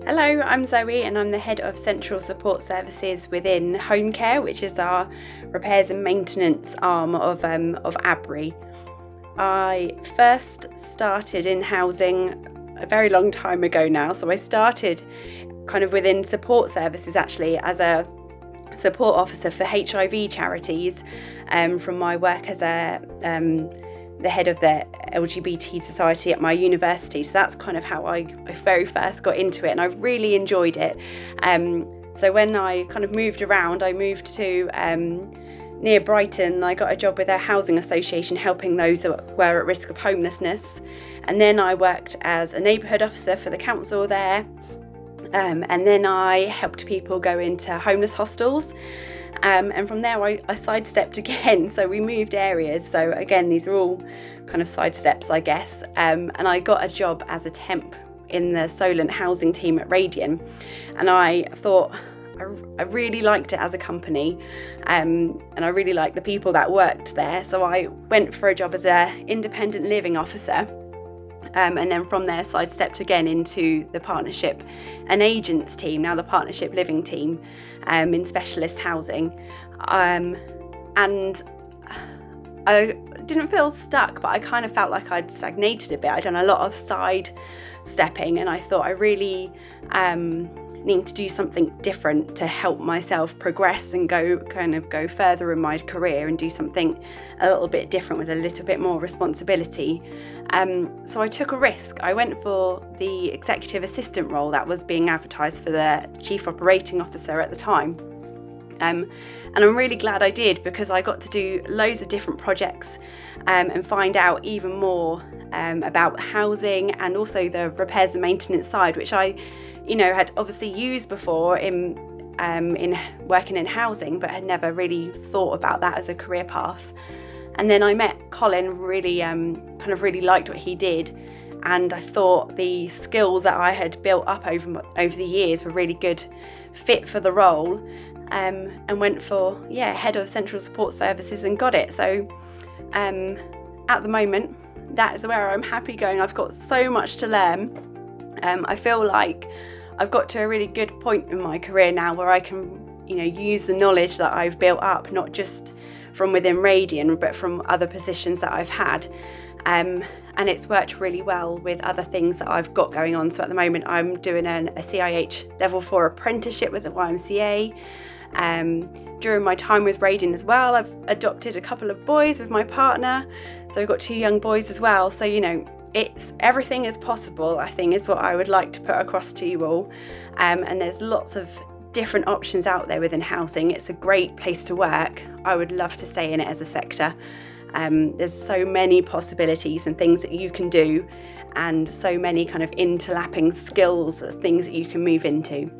Hello, I'm Zoe and I'm the Head of Central Support Services within Home Care, which is our repairs and maintenance arm of ABRI. I first started in housing a very long time ago now, so I started kind of within support services actually as a support officer for HIV charities from my work as the head of the LGBT society at my university. So that's kind of how I very first got into it, and I really enjoyed it. So when I kind of moved around, I moved to near Brighton. I got a job with a housing association helping those that were at risk of homelessness, and then I worked as a neighbourhood officer for the council there, and then I helped people go into homeless hostels. And from there I sidestepped again, so we moved areas. So again, these are all kind of sidesteps, I guess. And I got a job as a temp in the Solent housing team at Radian, and I thought I really liked it as a company, and I really liked the people that worked there. So I went for a job as an independent living officer. And then from there sidestepped again into the partnership and agents team, now the partnership living team, in specialist housing. And I didn't feel stuck, but I kind of felt like I'd stagnated a bit. I'd done a lot of side stepping, and I thought I really need to do something different to help myself progress and go further in my career and do something a little bit different with a little bit more responsibility. So I took a risk. I went for the executive assistant role that was being advertised for the chief operating officer at the time. And I'm really glad I did, because I got to do loads of different projects and find out even more about housing and also the repairs and maintenance side, which I had obviously used before in working in housing, but had never really thought about that as a career path. And then I met Colin, really liked what he did, and I thought the skills that I had built up over the years were really good fit for the role, and went for head of central support services and got it. So at the moment, that is where I'm happy going. I've got so much to learn. I feel like I've got to a really good point in my career now where I can use the knowledge that I've built up, not just from within Radian, but from other positions that I've had. And it's worked really well with other things that I've got going on. So at the moment, I'm doing a CIH level 4 apprenticeship with the YMCA. During my time with Radian as well, I've adopted a couple of boys with my partner. So I've got 2 young boys as well. So, it's everything is possible, I think, is what I would like to put across to you all. And there's lots of different options out there within housing. It's a great place to work. I would love to stay in it as a sector. There's so many possibilities and things that you can do, and so many kind of interlapping skills, things that you can move into.